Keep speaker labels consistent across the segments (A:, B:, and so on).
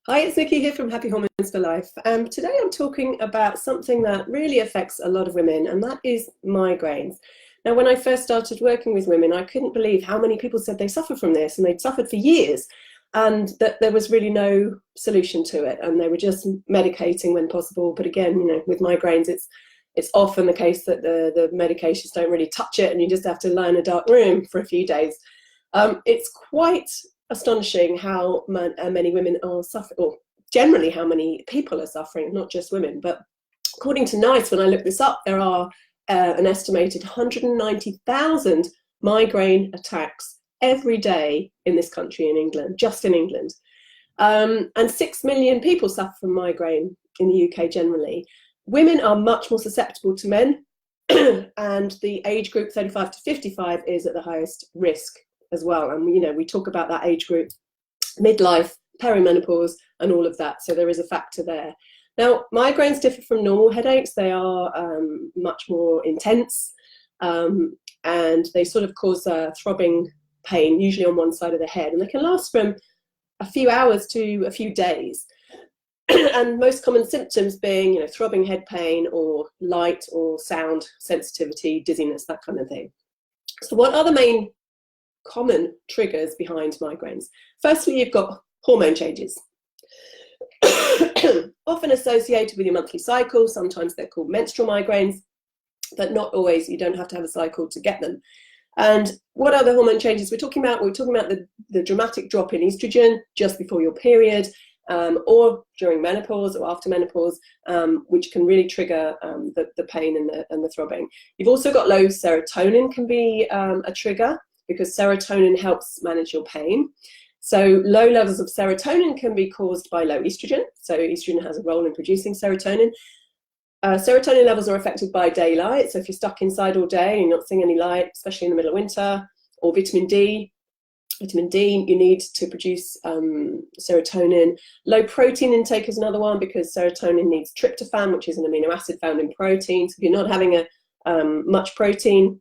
A: Hi, it's Nikki here from Happy Hormones for Life. Today I'm talking about something that really affects a lot of women, and that is migraines. Now, when I first started working with women, I couldn't believe how many people said they suffer from this, and they'd suffered for years, and that there was really no solution to it, and they were just medicating when possible. But again, with migraines, it's often the case that the medications don't really touch it, and you just have to lie in a dark room for a few days. It's quite astonishing how many women are suffering, or generally how many people are suffering, not just women. But according to NICE, when I looked this up, there are an estimated 190,000 migraine attacks every day in this country, in England, just in England. And 6 million people suffer from migraine in the UK generally. Women are much more susceptible to men, and the age group 35 to 55 is at the highest risk as well. And we talk about that age group, midlife, perimenopause, and all of that. So there is a factor there. Now, migraines differ from normal headaches. They are much more intense, and they sort of cause throbbing pain, usually on one side of the head, and they can last from a few hours to a few days. And most common symptoms being, throbbing head pain or light or sound sensitivity, dizziness, that kind of thing. So what are the main common triggers behind migraines? Firstly, you've got hormone changes, often associated with your monthly cycle. Sometimes they're called menstrual migraines, but not always. You don't have to have a cycle to get them. And what are the hormone changes we're talking about? We're talking about the dramatic drop in estrogen just before your period, or during menopause or after menopause, which can really trigger the pain and the throbbing. You've also got low serotonin can be a trigger, because serotonin helps manage your pain. So low levels of serotonin can be caused by low estrogen. So estrogen has a role in producing serotonin. Serotonin levels are affected by daylight. So if you're stuck inside all day and you're not seeing any light, especially in the middle of winter, or vitamin D, you need to produce serotonin. Low protein intake is another one, because serotonin needs tryptophan, which is an amino acid found in protein. So if you're not having much protein,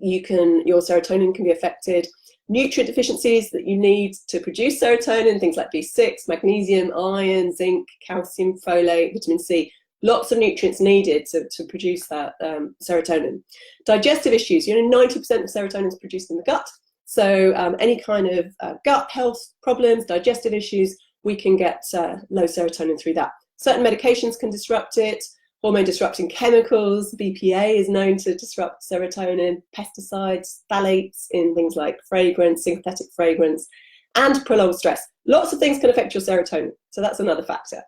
A: your serotonin can be affected. Nutrient deficiencies that you need to produce serotonin, things like B6, magnesium, iron, zinc, calcium, folate, vitamin C. Lots of nutrients needed to produce that serotonin. Digestive issues, 90% of serotonin is produced in the gut. So any kind of gut health problems, digestive issues, we can get low serotonin through that. Certain medications can disrupt it. Hormone disrupting chemicals, BPA is known to disrupt serotonin, pesticides, phthalates in things like fragrance, synthetic fragrance, and prolonged stress. Lots of things can affect your serotonin, so that's another factor.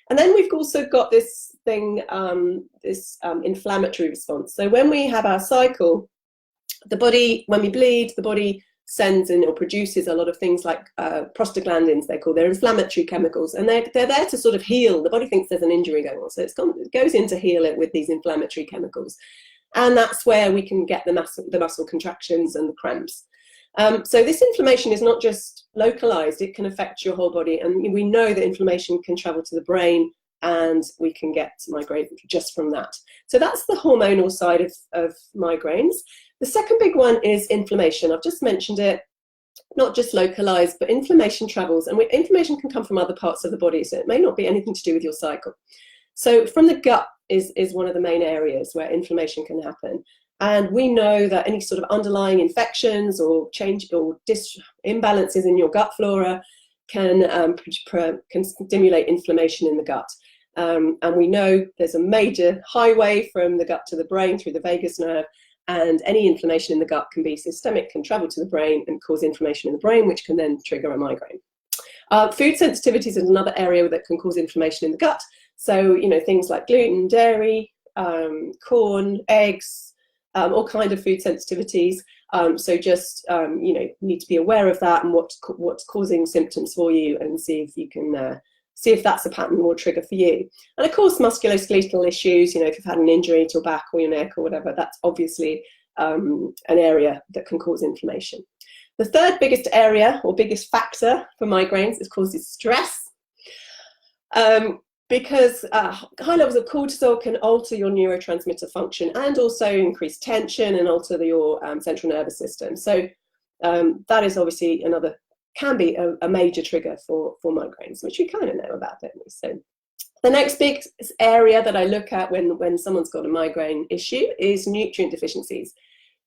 A: And then we've also got this thing, inflammatory response. So when we have our cycle, when we bleed, the body sends in or produces a lot of things like prostaglandins, they're inflammatory chemicals, and they're there to sort of heal. The body thinks there's an injury going on, so it goes in to heal it with these inflammatory chemicals, and that's where we can get the muscle contractions and the cramps. So this inflammation is not just localized, it can affect your whole body, and we know that inflammation can travel to the brain, and we can get migraine just from that. So that's the hormonal side of migraines. The second big one is inflammation. I've just mentioned it, not just localized, but inflammation travels, and inflammation can come from other parts of the body, so it may not be anything to do with your cycle. So from the gut is one of the main areas where inflammation can happen. And we know that any sort of underlying infections or imbalances in your gut flora can stimulate inflammation in the gut. And we know there's a major highway from the gut to the brain through the vagus nerve, and any inflammation in the gut can be systemic, can travel to the brain and cause inflammation in the brain, which can then trigger a migraine. Food sensitivities is another area that can cause inflammation in the gut. So, things like gluten, dairy, corn, eggs, all kinds of food sensitivities. So just, need to be aware of that and what's causing symptoms for you, and see if you can see if that's a pattern or trigger for you. And of course, musculoskeletal issues, if you've had an injury to your back or your neck or whatever, that's obviously an area that can cause inflammation. The third biggest area or biggest factor for migraines is stress. Because high levels of cortisol can alter your neurotransmitter function and also increase tension and alter your central nervous system. So that is obviously another can be a major trigger for migraines, which we kind of know about, don't we? So the next big area that I look at when someone's got a migraine issue is nutrient deficiencies.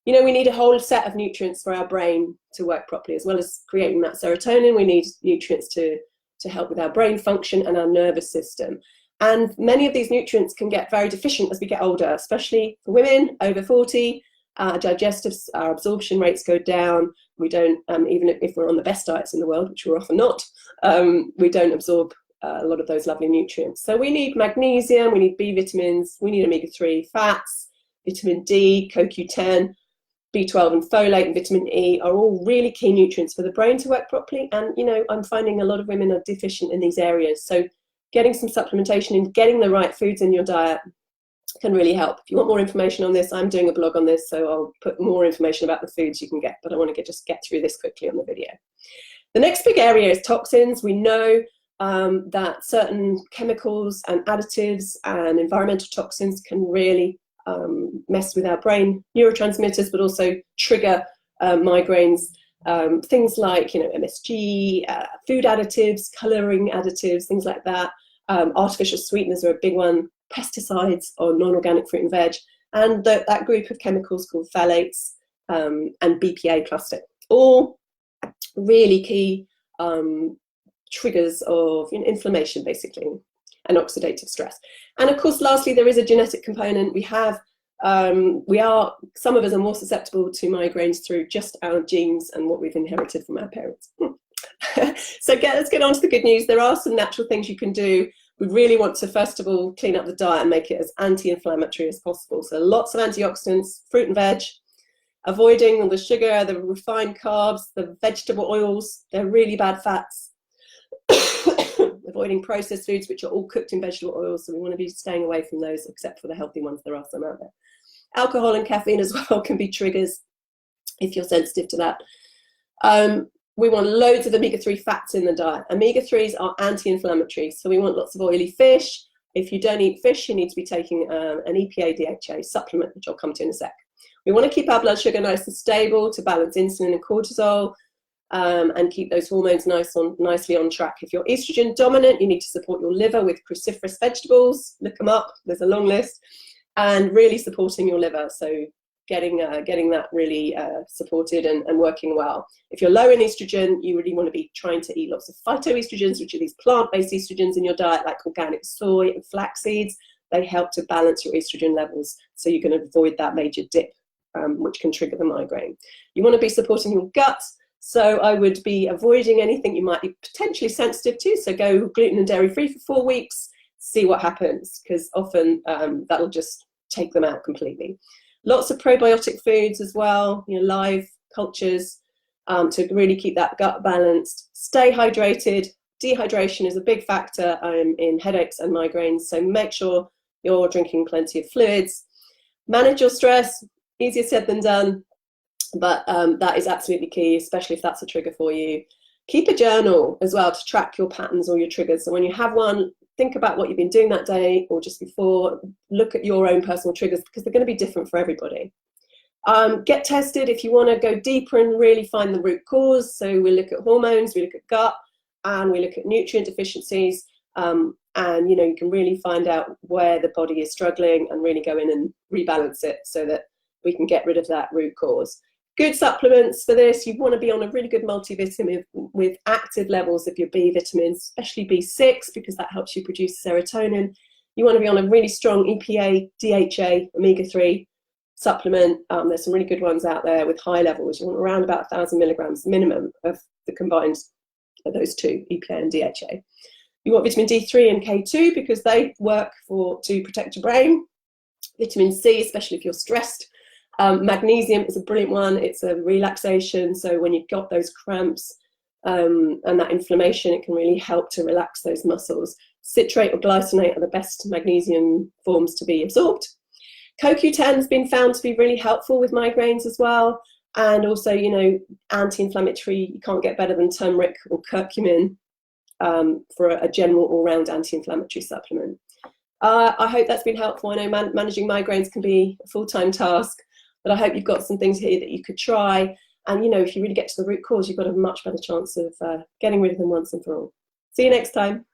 A: You know, we need a whole set of nutrients for our brain to work properly, as well as creating that serotonin. We need nutrients to help with our brain function and our nervous system. And many of these nutrients can get very deficient as we get older, especially for women over 40. Our absorption rates go down. We don't, even if we're on the best diets in the world, which we're often not, we don't absorb a lot of those lovely nutrients. So we need magnesium, we need B vitamins, we need omega-3 fats, vitamin D, CoQ10, B12 and folate and vitamin E are all really key nutrients for the brain to work properly. And, you know, I'm finding a lot of women are deficient in these areas. So getting some supplementation and getting the right foods in your diet can really help. If you want more information on this, I'm doing a blog on this, so I'll put more information about the foods you can get, but I want to just get through this quickly on the video. The next big area is toxins. We know that certain chemicals and additives and environmental toxins can really mess with our brain neurotransmitters, but also trigger migraines. Things like, you know, MSG, food additives, colouring additives, things like that. Artificial sweeteners are a big one. Pesticides on non-organic fruit and veg, and that group of chemicals called phthalates and BPA cluster, all really key triggers of, you know, inflammation basically, and oxidative stress. And of course, lastly, there is a genetic component. Some of us are more susceptible to migraines through just our genes and what we've inherited from our parents. So let's get on to the good news. There are some natural things you can do. We really want to, first of all, clean up the diet and make it as anti-inflammatory as possible. So lots of antioxidants, fruit and veg, avoiding all the sugar, the refined carbs, the vegetable oils, they're really bad fats. Avoiding processed foods, which are all cooked in vegetable oils, so we want to be staying away from those, except for the healthy ones. There are some out there. Alcohol and caffeine as well can be triggers if you're sensitive to that. We want loads of omega-3 fats in the diet. Omega-3s are anti-inflammatory, so we want lots of oily fish. If you don't eat fish, you need to be taking an EPA DHA supplement, which I'll come to in a sec. We want to keep our blood sugar nice and stable to balance insulin and cortisol, and keep those hormones nicely on track. If you're estrogen dominant, you need to support your liver with cruciferous vegetables. Look them up, there's a long list, and really supporting your liver. So getting that really supported and working well. If you're low in estrogen, you really want to be trying to eat lots of phytoestrogens, which are these plant-based estrogens in your diet, like organic soy and flax seeds. They help to balance your estrogen levels, so you can avoid that major dip, which can trigger the migraine. You want to be supporting your gut, so I would be avoiding anything you might be potentially sensitive to. So go gluten and dairy-free for 4 weeks, see what happens, because often that'll just take them out completely. Lots of probiotic foods as well, you know, live cultures, to really keep that gut balanced. Stay hydrated. Dehydration is a big factor in headaches and migraines, so make sure you're drinking plenty of fluids. Manage your stress, easier said than done, but that is absolutely key, especially if that's a trigger for you. Keep a journal as well to track your patterns or your triggers. So when you have one, think about what you've been doing that day or just before. Look at your own personal triggers, because they're going to be different for everybody. Get tested if you want to go deeper and really find the root cause. So we look at hormones, we look at gut, and we look at nutrient deficiencies. And, you know, you can really find out where the body is struggling and really go in and rebalance it so that we can get rid of that root cause. Good supplements for this. You want to be on a really good multivitamin with active levels of your B vitamins, especially B6, because that helps you produce serotonin. You want to be on a really strong EPA, DHA, omega-3 supplement. There's some really good ones out there with high levels. You want around about 1,000 milligrams minimum of the combined of those two, EPA and DHA. You want vitamin D3 and K2 because they work to protect your brain. Vitamin C, especially if you're stressed. Magnesium is a brilliant one. It's a relaxation, so when you've got those cramps and that inflammation, it can really help to relax those muscles. Citrate or glycinate are the best magnesium forms to be absorbed. CoQ10 has been found to be really helpful with migraines as well, and also, you know, anti-inflammatory. You can't get better than turmeric or curcumin for a general all-round anti-inflammatory supplement. I hope that's been helpful. I know managing migraines can be a full-time task, but I hope you've got some things here that you could try. And, you know, if you really get to the root cause, you've got a much better chance of getting rid of them once and for all. See you next time.